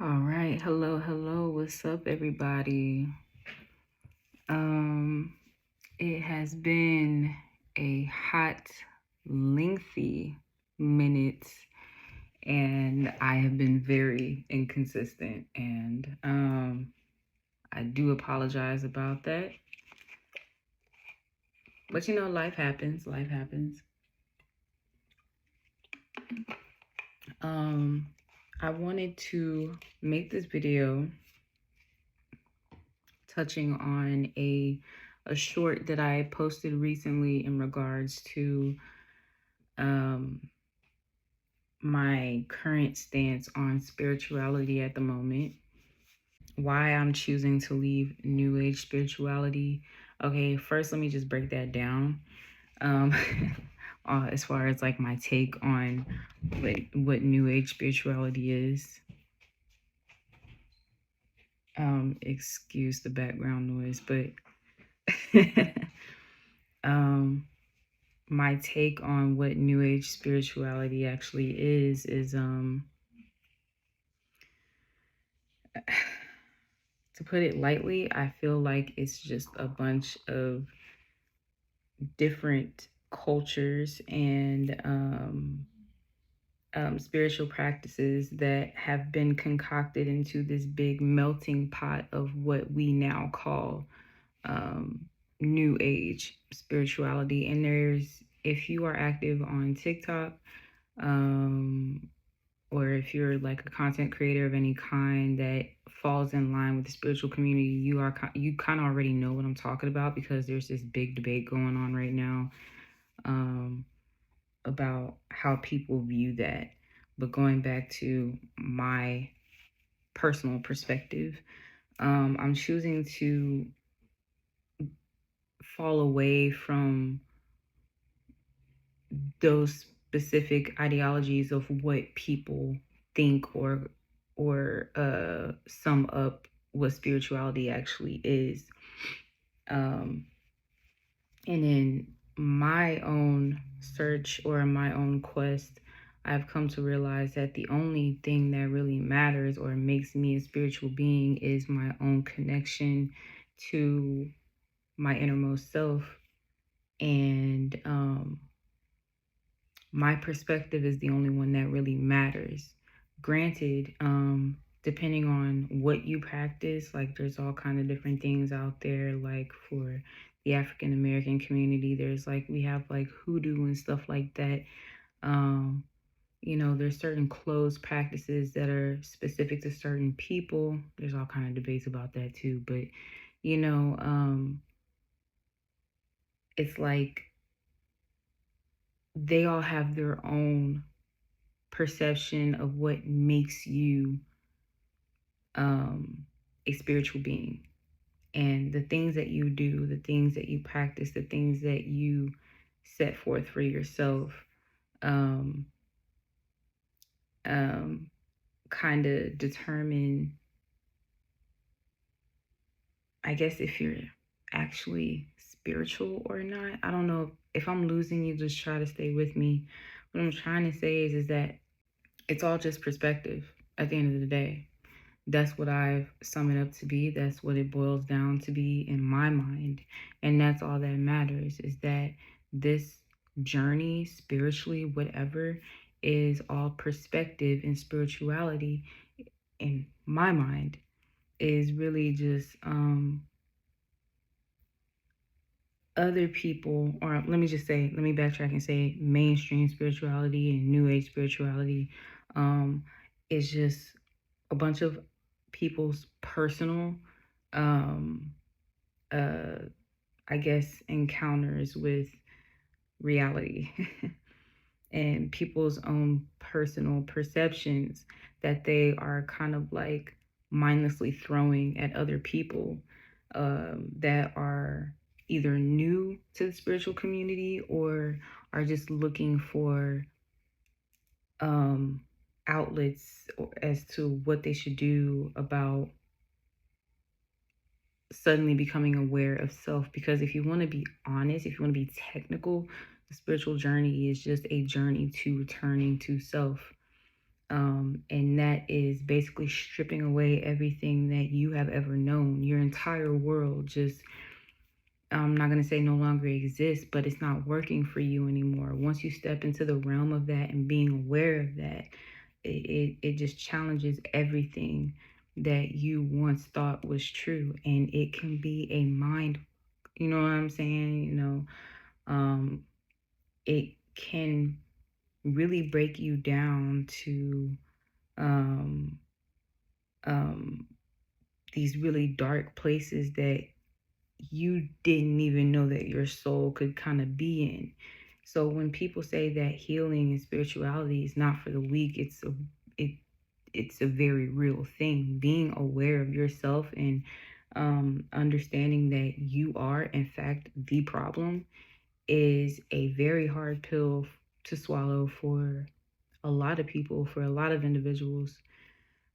All right. Hello. What's up, everybody? Um, it has been a hot, lengthy minute, and I have been very inconsistent, and I do apologize about that. But life happens. Life happens. Um, I wanted to make this video touching on a short that I posted recently in regards to um, my current stance on spirituality at the moment, why I'm choosing to leave New Age spirituality. Okay, first let me just break that down. Um, as far as like my take on what New Age spirituality is. Excuse the background noise, but my take on what New Age spirituality actually is to put it lightly, I feel like it's just a bunch of different cultures and spiritual practices that have been concocted into this big melting pot of what we now call New Age spirituality. And if you are active on TikTok, or if you're like a content creator of any kind that falls in line with the spiritual community, you kind of already know what I'm talking about, because there's this big debate going on right now about how people view that. But going back to my personal perspective, I'm choosing to fall away from those specific ideologies of what people think or sum up what spirituality actually is. And in my own search or my own quest, I've come to realize that the only thing that really matters or makes me a spiritual being is my own connection to my innermost self. And my perspective is the only one that really matters. Granted, depending on what you practice, like there's all kind of different things out there. Like for the African American community, we have like hoodoo and stuff like that. There's certain closed practices that are specific to certain people. There's all kind of debates about that too, but you know, it's like they all have their own perception of what makes you a spiritual being. And the things that you do, the things that you practice, the things that you set forth for yourself, um, kind of determine, I guess, if you're actually spiritual or not. I don't know. If I'm losing you, just try to stay with me. What I'm trying to say is that it's all just perspective at the end of the day. That's what I've summed it up to be. That's what it boils down to be in my mind. And that's all that matters, is that this journey, spiritually, whatever, is all perspective. And spirituality, in my mind, is really just other people, or let me backtrack and say mainstream spirituality and New Age spirituality is just a bunch of people's personal, I guess, encounters with reality and people's own personal perceptions that they are kind of like mindlessly throwing at other people that are either new to the spiritual community or are just looking for outlets as to what they should do about suddenly becoming aware of self. Because if you want to be honest, if you want to be technical, the spiritual journey is just a journey to returning to self. And that is basically stripping away everything that you have ever known. Your entire world just, I'm not going to say no longer exists, but it's not working for you anymore. Once you step into the realm of that and being aware of that, it just challenges everything that you once thought was true. And it can be a mind, you know what I'm saying? It can really break you down to um, these really dark places that you didn't even know that your soul could kind of be in. So when people say that healing and spirituality is not for the weak, it's a very real thing. Being aware of yourself and understanding that you are in fact the problem is a very hard pill to swallow for a lot of people, for a lot of individuals.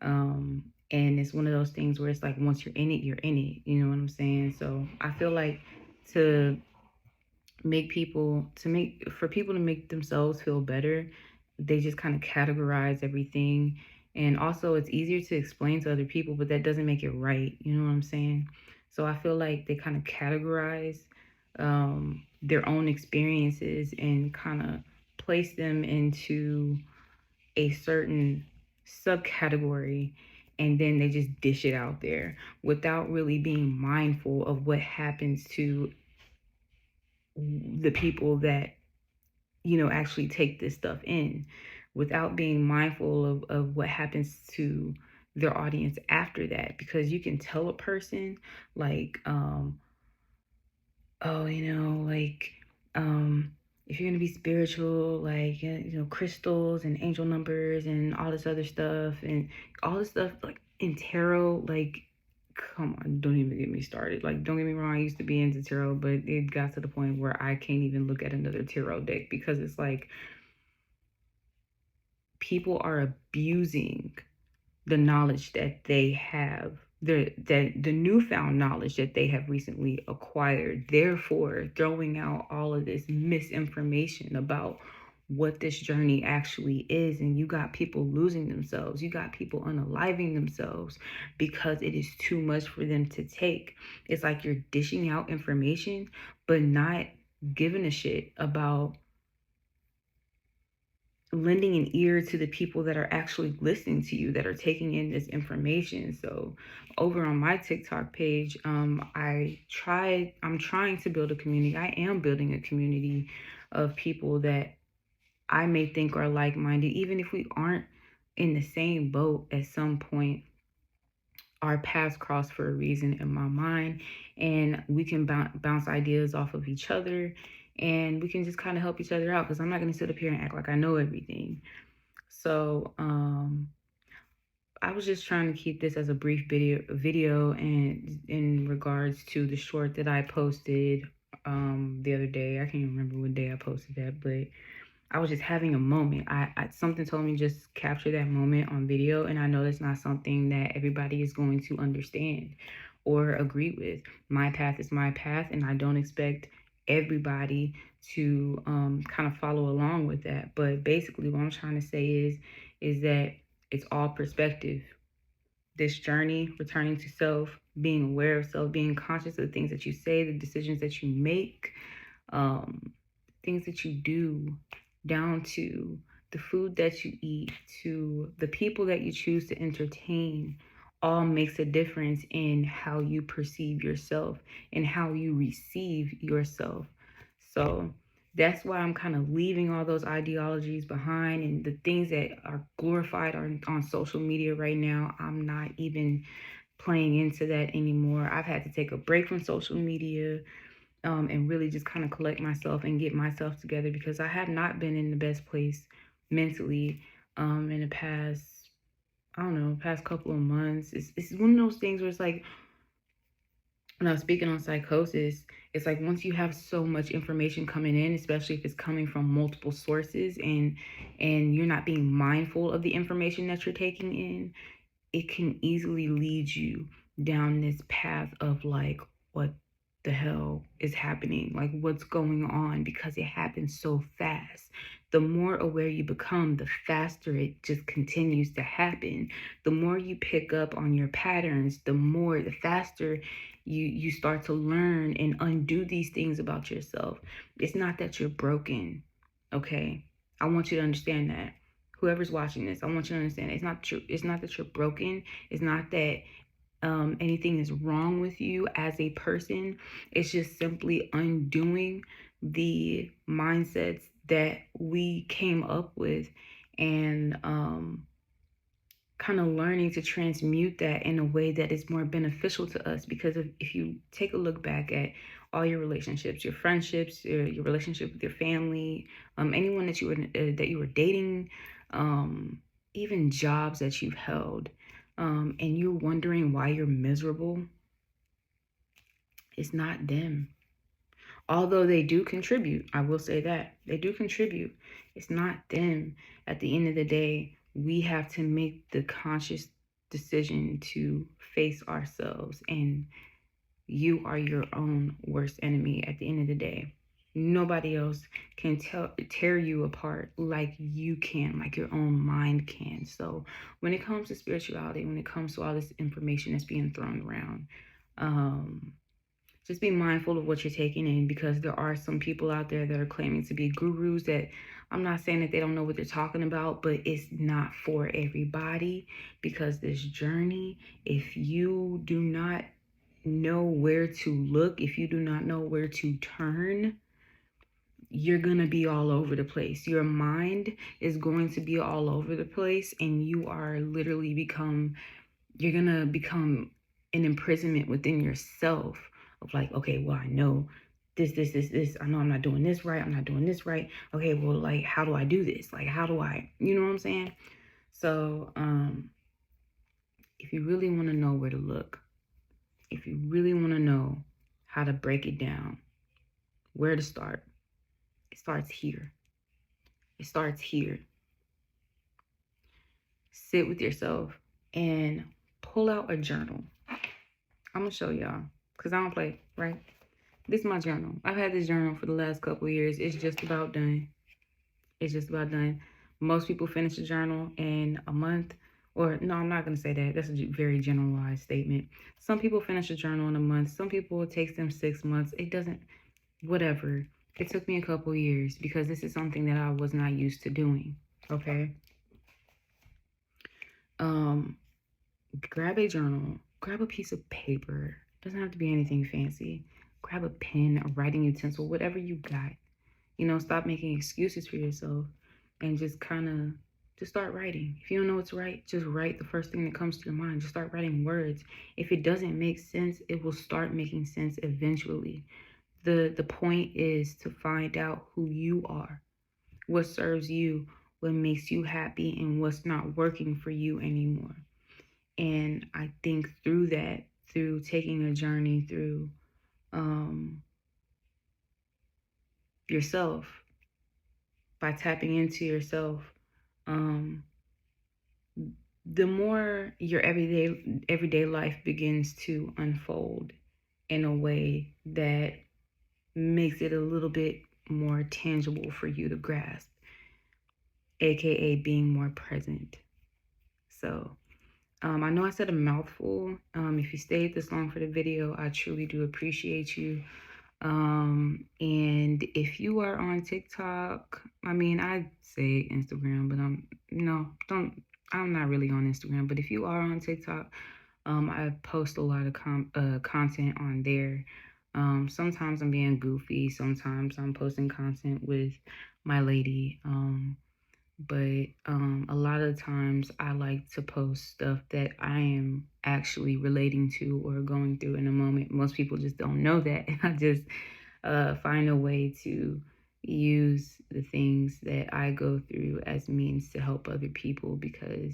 And it's one of those things where it's like, once you're in it, you're in it. You know what I'm saying? So I feel like to for people to make themselves feel better, they just kind of categorize everything. And also it's easier to explain to other people, but that doesn't make it right. You know what I'm saying? So I feel like they kind of categorize their own experiences and kind of place them into a certain subcategory, and then they just dish it out there without really being mindful of what happens to the people that actually take this stuff in, without being mindful of what happens to their audience after that. Because you can tell a person like oh, if you're gonna be spiritual, like crystals and angel numbers and all this other stuff, and all this stuff like in tarot, like, come on, don't even get me started. Like, don't get me wrong, I used to be into tarot, but it got to the point where I can't even look at another tarot deck, because it's like people are abusing the knowledge that they have, the newfound knowledge that they have recently acquired, therefore throwing out all of this misinformation about what this journey actually is. And you got people losing themselves, you got people unaliving themselves because it is too much for them to take. It's like you're dishing out information but not giving a shit about lending an ear to the people that are actually listening to you, that are taking in this information. So over on my TikTok page, I'm trying to build a community. I am building a community of people that I may think are like-minded, even if we aren't in the same boat. At some point our paths cross for a reason in my mind, and we can bounce ideas off of each other, and we can just kind of help each other out, because I'm not going to sit up here and act like I know everything. So I was just trying to keep this as a brief video, and in regards to the short that I posted the other day. I can't remember what day I posted that, but I was just having a moment. I something told me just capture that moment on video, and I know that's not something that everybody is going to understand or agree with. My path is my path, and I don't expect everybody to kind of follow along with that. But basically, what I'm trying to say is that it's all perspective. This journey, returning to self, being aware of self, being conscious of the things that you say, the decisions that you make, things that you do, down to the food that you eat, to the people that you choose to entertain, all makes a difference in how you perceive yourself and how you receive yourself. So that's why I'm kind of leaving all those ideologies behind, and the things that are glorified on social media right now, I'm not even playing into that anymore. I've had to take a break from social media and really just kind of collect myself and get myself together, because I have not been in the best place mentally in the past, I don't know, past couple of months. It's one of those things where it's like, when I was speaking on psychosis, it's like once you have so much information coming in, especially if it's coming from multiple sources, and you're not being mindful of the information that you're taking in, it can easily lead you down this path of like, what the hell is happening? Like, what's going on? Because it happens so fast. the more aware you become, the faster it just continues to happen. The more you pick up on your patterns, the faster you start to learn and undo these things about yourself. It's not that you're broken, okay? I want you to understand that. Whoever's watching this, I want you to understand it's not that you're broken. It's not that anything is wrong with you as a person. It's just simply undoing the mindsets that we came up with, and kind of learning to transmute that in a way that is more beneficial to us. Because if you take a look back at all your relationships, your friendships, your relationship with your family, anyone that you were dating, even jobs that you've held, and you're wondering why you're miserable, it's not them. Although they do contribute, I will say that they do contribute. It's not them. At the end of the day, we have to make the conscious decision to face ourselves, and you are your own worst enemy at the end of the day. Nobody else can tear you apart like you can, like your own mind can. So when it comes to spirituality, when it comes to all this information that's being thrown around, just be mindful of what you're taking in, because there are some people out there that are claiming to be gurus that I'm not saying that they don't know what they're talking about, but it's not for everybody. Because this journey, if you do not know where to look, if you do not know where to turn, you're going to be all over the place. Your mind is going to be all over the place, and you are literally you're going to become an imprisonment within yourself of like, okay, well, I know this. I know I'm not doing this right. I'm not doing this right. Okay, well, like, how do I do this? Like, how do I, you know what I'm saying? So, if you really want to know where to look, if you really want to know how to break it down, where to start, it starts here. It starts here. Sit with yourself and pull out a journal. I'm going to show y'all because I don't play, right? This is my journal. I've had this journal for the last couple of years. It's just about done. It's just about done. Most people finish a journal in a month. Or, no, I'm not going to say that. That's a very generalized statement. Some people finish a journal in a month. Some people, it takes them 6 months. It doesn't, whatever. It took me a couple of years because this is something that I was not used to doing. Okay? Grab a journal. Grab a piece of paper. Doesn't have to be anything fancy. Grab a pen, a writing utensil, whatever you got. You know, stop making excuses for yourself and just kind of just start writing. If you don't know what to write, just write the first thing that comes to your mind. Just start writing words. If it doesn't make sense, it will start making sense eventually. The point is to find out who you are, what serves you, what makes you happy, and what's not working for you anymore. And I think through that, through taking a journey through yourself, by tapping into yourself, the more your everyday life begins to unfold in a way that makes it a little bit more tangible for you to grasp, aka being more present. So I know I said a mouthful. If you stayed this long for the video, I truly do appreciate you. And if you are on TikTok, I mean, I say Instagram, but I'm not really on Instagram. But if you are on TikTok, I post a lot of content on there. Sometimes I'm being goofy. Sometimes I'm posting content with my lady. But a lot of times I like to post stuff that I am actually relating to or going through in a moment. Most people just don't know that. And I just find a way to use the things that I go through as means to help other people, because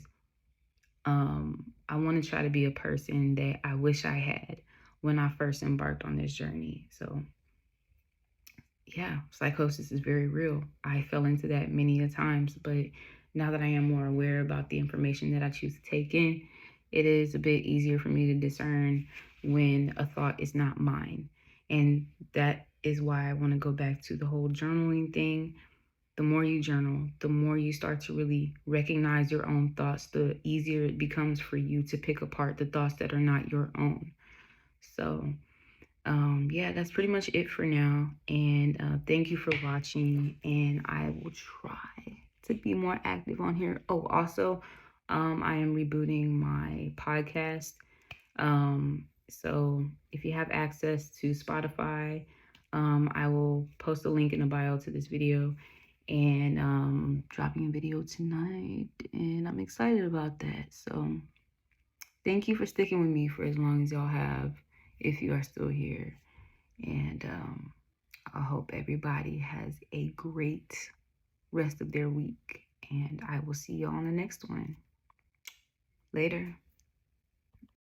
I want to try to be a person that I wish I had when I first embarked on this journey. So yeah, psychosis is very real. I fell into that many a times, but now that I am more aware about the information that I choose to take in, it is a bit easier for me to discern when a thought is not mine. And that is why I want to go back to the whole journaling thing. the more you journal, the more you start to really recognize your own thoughts, the easier it becomes for you to pick apart the thoughts that are not your own. So, yeah, that's pretty much it for now. And thank you for watching. And I will try to be more active on here. Oh, also, I am rebooting my podcast. So if you have access to Spotify, I will post a link in the bio to this video, and dropping a video tonight, and I'm excited about that. So thank you for sticking with me for as long as y'all have, if you are still here. And I hope everybody has a great rest of their week, and I will see you on the next one. Later.